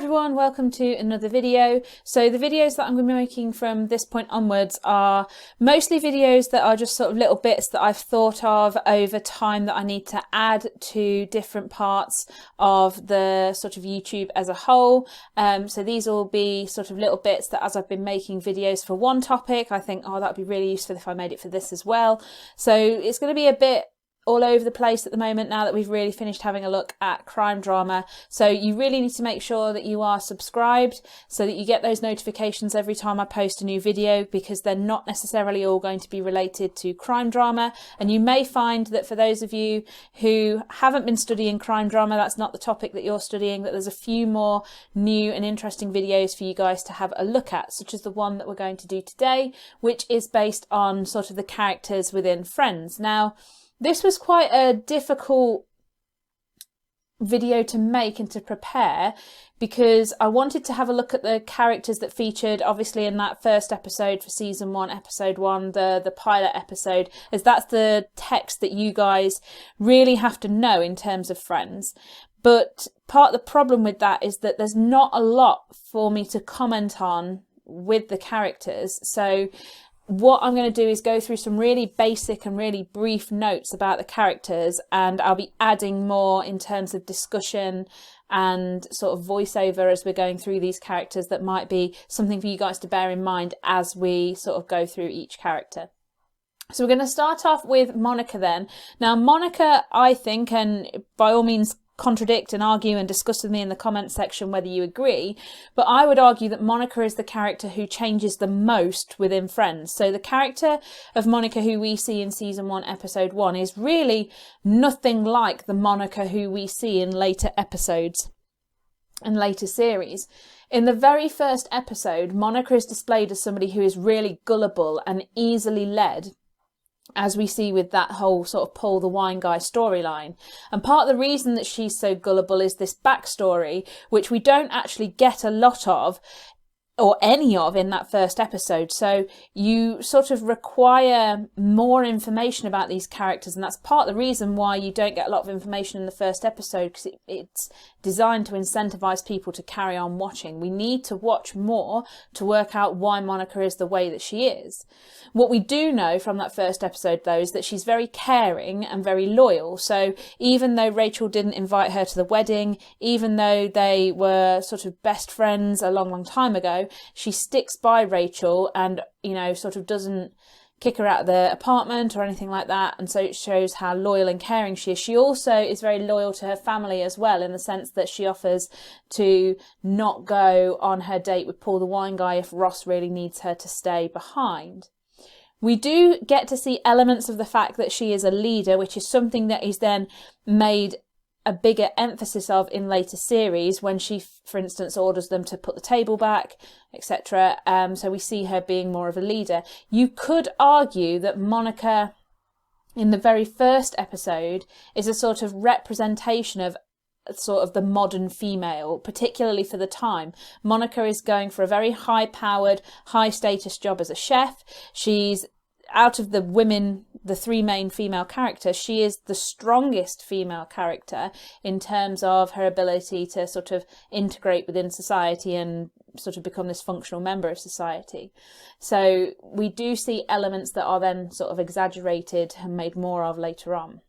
everyone, welcome to another video. So the videos that I'm going to be making from this point onwards are mostly videos that are just sort of little bits that I've thought of over time that I need to add to different parts of the sort of YouTube as a whole. So these will be sort of little bits that as I've been making videos for one topic, I think, oh, that'd be really useful if I made it for this as well. So it's going to be a bit all over the place at the moment now that we've really finished having a look at crime drama. So you really need to make sure that you are subscribed so that you get those notifications every time I post a new video, because they're not necessarily all going to be related to crime drama. And you may find that for those of you who haven't been studying crime drama, that's not the topic that you're studying, that there's a few more new and interesting videos for you guys to have a look at, such as the one that we're going to do today, which is based on sort of the characters within Friends. Now, this was quite a difficult video to make and to prepare because I wanted to have a look at the characters that featured obviously in that first episode for season 1, episode 1, the pilot episode, as that's the text that you guys really have to know in terms of Friends. But part of the problem with that is that there's not a lot for me to comment on with the characters. So what I'm going to do is go through some really basic and really brief notes about the characters, and I'll be adding more in terms of discussion and sort of voiceover as we're going through these characters that might be something for you guys to bear in mind as we sort of go through each character. So we're going to start off with Monica then. Now Monica, I think, and by all means contradict and argue and discuss with me in the comment section whether you agree, but I would argue that Monica is the character who changes the most within Friends. So the character of Monica who we see in season 1, episode 1 is really nothing like the Monica who we see in later episodes and later series. In the very first episode, Monica is displayed as somebody who is really gullible and easily led, as we see with that whole sort of Paul the wine guy storyline. And part of the reason that she's so gullible is this backstory, which we don't actually get a lot of, or any of, in that first episode. So you sort of require more information about these characters, and that's part of the reason why you don't get a lot of information in the first episode, because it's designed to incentivize people to carry on watching. We need to watch more to work out why Monica is the way that she is. What we do know from that first episode, though, is that she's very caring and very loyal. So even though Rachel didn't invite her to the wedding, even though they were sort of best friends a long, long time ago, she sticks by Rachel and, you know, sort of doesn't kick her out of the apartment or anything like that. And so it shows how loyal and caring she is. She also is very loyal to her family as well, in the sense that she offers to not go on her date with Paul the wine guy if Ross really needs her to stay behind. We do get to see elements of the fact that she is a leader, which is something that is then made a bigger emphasis of in later series when she, for instance, orders them to put the table back, etc. So we see her being more of a leader. You could argue that Monica in the very first episode is a sort of representation of sort of the modern female, particularly for the time. Monica is going for a very high-powered, high-status job as a chef. She's, out of the women, the 3 main female characters, she is the strongest female character in terms of her ability to sort of integrate within society and sort of become this functional member of society. So we do see elements that are then sort of exaggerated and made more of later on.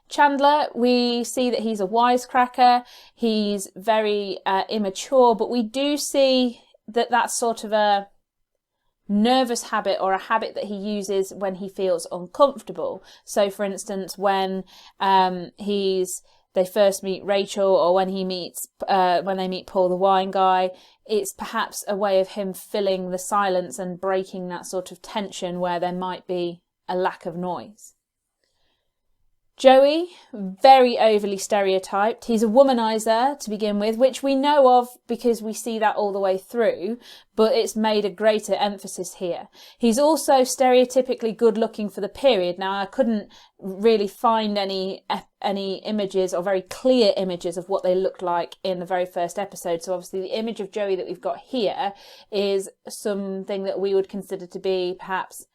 Chandler, we see that he's a wisecracker, he's very immature, but we do see that that's sort of a nervous habit, or a habit that he uses when he feels uncomfortable. So for instance, when they first meet Rachel, or when they meet Paul the wine guy, it's perhaps a way of him filling the silence and breaking that sort of tension where there might be a lack of noise. Joey, very overly stereotyped. He's a womanizer to begin with, which we know of because we see that all the way through, but it's made a greater emphasis here. He's also stereotypically good looking for the period. Now, I couldn't really find any images, or very clear images, of what they looked like in the very first episode. So obviously the image of Joey that we've got here is something that we would consider to be perhaps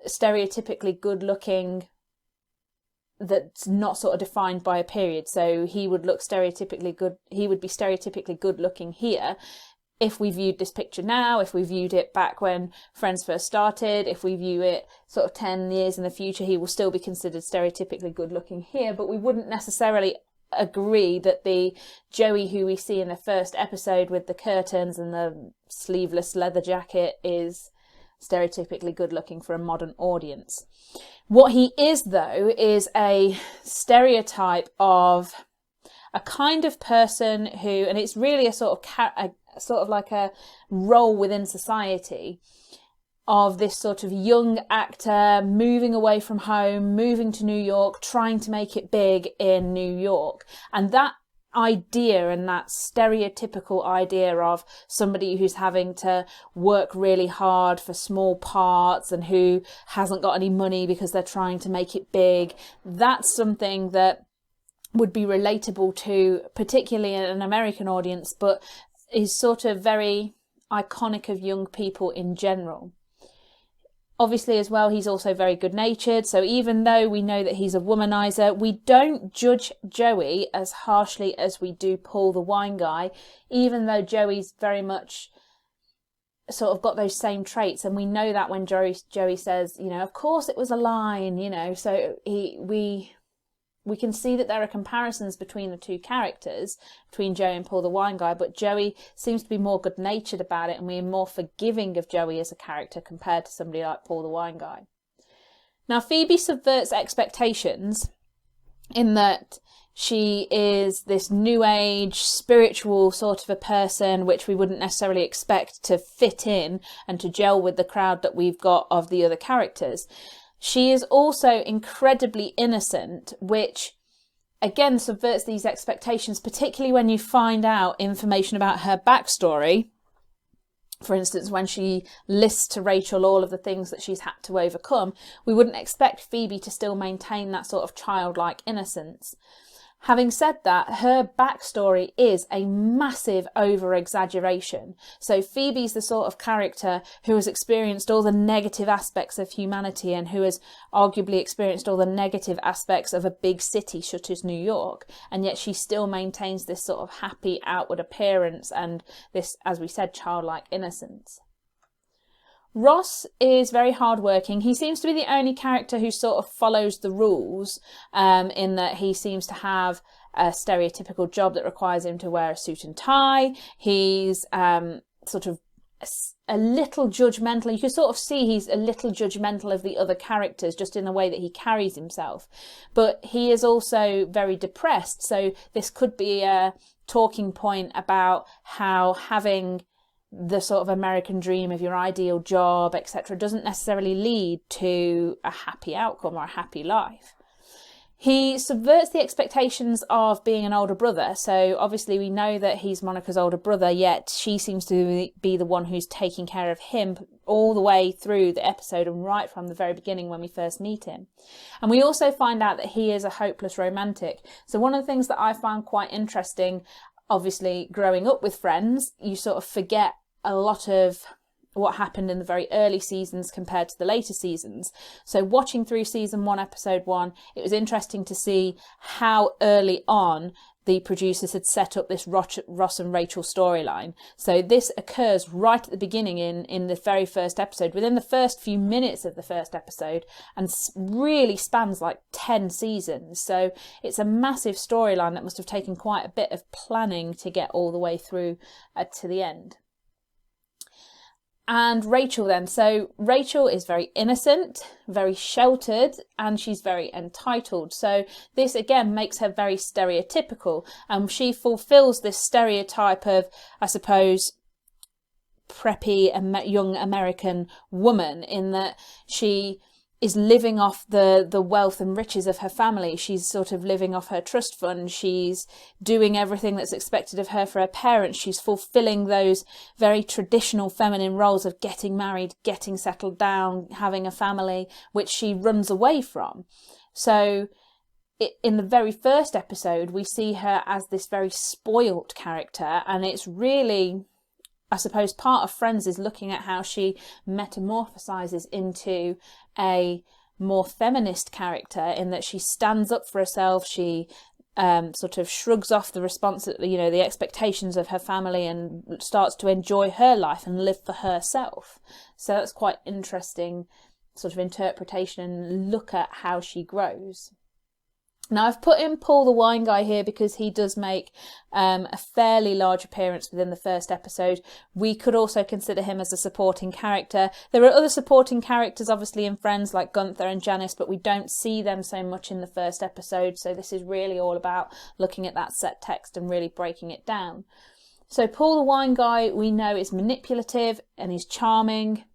stereotypically good looking that's not sort of defined by a period. So he would look stereotypically good, he would be stereotypically good looking here if we viewed this picture now, if we viewed it back when Friends first started, if we view it sort of 10 years in the future, he will still be considered stereotypically good looking here, but we wouldn't necessarily agree that the Joey who we see in the first episode with the curtains and the sleeveless leather jacket is stereotypically good looking for a modern audience. What he is, though, is a stereotype of a kind of person who, and it's really a sort of like a role within society, of this sort of young actor moving away from home, moving to New York, trying to make it big in New York. And that idea and that stereotypical idea of somebody who's having to work really hard for small parts and who hasn't got any money because they're trying to make it big, that's something that would be relatable to particularly an American audience, but is sort of very iconic of young people in general. Obviously, as well, he's also very good-natured. So even though we know that he's a womanizer, we don't judge Joey as harshly as we do Paul the wine guy, even though Joey's very much sort of got those same traits. And we know that when Joey says, you know, of course it was a line, you know, so we can see that there are comparisons between the two characters, between Joey and Paul the wine guy, but Joey seems to be more good-natured about it, and we're more forgiving of Joey as a character compared to somebody like Paul the wine guy. Now, Phoebe subverts expectations in that she is this new age, spiritual sort of a person, which we wouldn't necessarily expect to fit in and to gel with the crowd that we've got of the other characters. She is also incredibly innocent, which again subverts these expectations, particularly when you find out information about her backstory. For instance, when she lists to Rachel all of the things that she's had to overcome, we wouldn't expect Phoebe to still maintain that sort of childlike innocence. Having said that, her backstory is a massive over-exaggeration. So Phoebe's the sort of character who has experienced all the negative aspects of humanity and who has arguably experienced all the negative aspects of a big city such as New York, and yet she still maintains this sort of happy outward appearance and this, as we said, childlike innocence. Ross is very hardworking. He seems to be the only character who sort of follows the rules, in that he seems to have a stereotypical job that requires him to wear a suit and tie. He's sort of a little judgmental. You can sort of see he's a little judgmental of the other characters just in the way that he carries himself. But he is also very depressed. So this could be a talking point about how having the sort of American dream of your ideal job, etc., doesn't necessarily lead to a happy outcome or a happy life. He subverts the expectations of being an older brother. So obviously we know that he's Monica's older brother, yet she seems to be the one who's taking care of him all the way through the episode and right from the very beginning when we first meet him. And we also find out that he is a hopeless romantic. So one of the things that I found quite interesting, obviously growing up with Friends, you sort of forget a lot of what happened in the very early seasons compared to the later seasons. So watching through season 1, episode 1, it was interesting to see how early on the producers had set up this Ross and Rachel storyline. So this occurs right at the beginning in the very first episode, within the first few minutes of the first episode, and really spans like 10 seasons. So it's a massive storyline that must have taken quite a bit of planning to get all the way through to the end. And Rachel then. So Rachel is very innocent, very sheltered, and she's very entitled. So this again makes her very stereotypical. She fulfills this stereotype of, I suppose, preppy young American woman, in that she is living off the wealth and riches of her family. She's sort of living off her trust fund. She's doing everything that's expected of her for her parents. She's fulfilling those very traditional feminine roles of getting married, getting settled down, having a family, which she runs away from. So in the very first episode, we see her as this very spoilt character, and it's really, I suppose, part of Friends is looking at how she metamorphosizes into a more feminist character in that she stands up for herself. She sort of shrugs off the the expectations of her family and starts to enjoy her life and live for herself. So that's quite interesting sort of interpretation and look at how she grows. Now, I've put in Paul the wine guy here because he does make a fairly large appearance within the first episode. We could also consider him as a supporting character. There are other supporting characters, obviously, in Friends, like Gunther and Janice, but we don't see them so much in the first episode. So this is really all about looking at that set text and really breaking it down. So Paul the wine guy, we know, is manipulative and he's charming.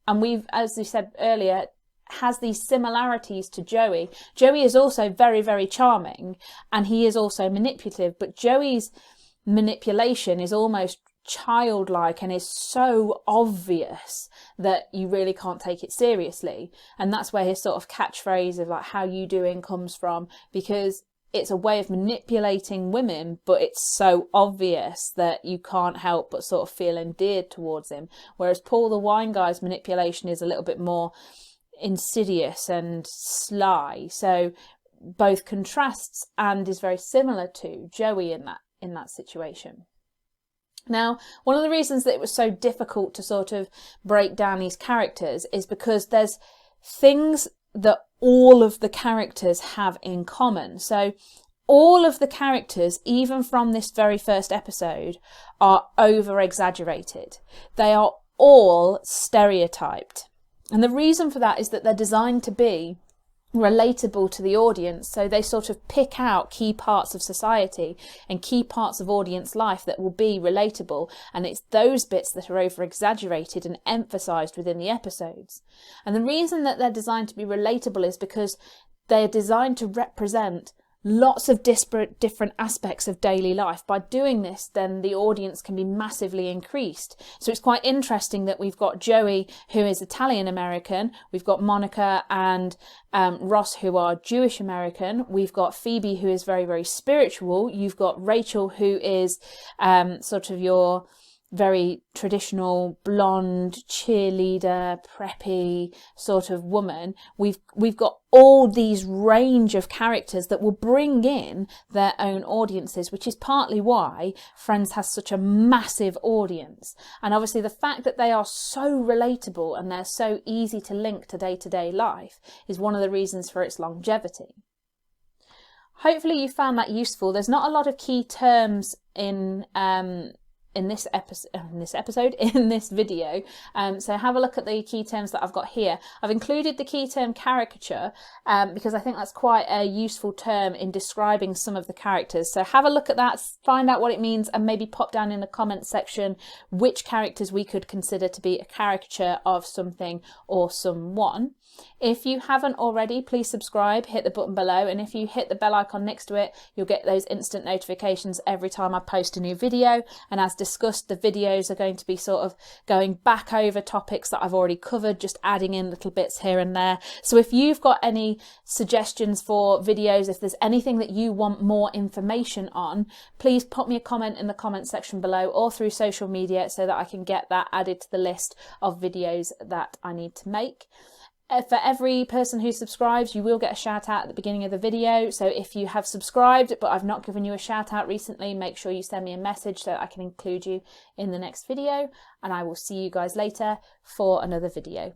And as we said earlier, has these similarities to Joey. Joey is also very, very charming and he is also manipulative, but Joey's manipulation is almost childlike and is so obvious that you really can't take it seriously. And that's where his sort of catchphrase of like, how you doing, comes from, because it's a way of manipulating women, but it's so obvious that you can't help but sort of feel endeared towards him. Whereas Paul the wine guy's manipulation is a little bit more insidious and sly, so both contrasts and is very similar to Joey in that situation. Now, one of the reasons that it was so difficult to sort of break down these characters is because there's things that all of the characters have in common. So all of the characters, even from this very first episode, are over exaggerated. They are all stereotyped. And the reason for that is that they're designed to be relatable to the audience. So they sort of pick out key parts of society and key parts of audience life that will be relatable. And it's those bits that are over exaggerated and emphasized within the episodes. And the reason that they're designed to be relatable is because they're designed to represent lots of disparate different aspects of daily life. By doing this, then the audience can be massively increased. So it's quite interesting that we've got Joey, who is Italian American, we've got Monica and Ross, who are Jewish American, we've got Phoebe, who is very, very spiritual, you've got Rachel, who is sort of your very traditional blonde cheerleader preppy sort of woman. We've got all these range of characters that will bring in their own audiences, which is partly why Friends has such a massive audience. And obviously the fact that they are so relatable and they're so easy to link to day-to-day life is one of the reasons for its longevity. Hopefully you found that useful. There's not a lot of key terms in this video, so have a look at the key terms that I've got here. I've included the key term caricature because I think that's quite a useful term in describing some of the characters. So have a look at that, find out what it means, and maybe pop down in the comment section which characters we could consider to be a caricature of something or someone. If you haven't already, please subscribe, hit the button below, and if you hit the bell icon next to it, you'll get those instant notifications every time I post a new video. And as discussed, the videos are going to be sort of going back over topics that I've already covered, just adding in little bits here and there. So if you've got any suggestions for videos, if there's anything that you want more information on, please put me a comment in the comment section below or through social media so that I can get that added to the list of videos that I need to make. For every person who subscribes, you will get a shout out at the beginning of the video. So if you have subscribed but I've not given you a shout out recently, make sure you send me a message so that I can include you in the next video. And I will see you guys later for another video.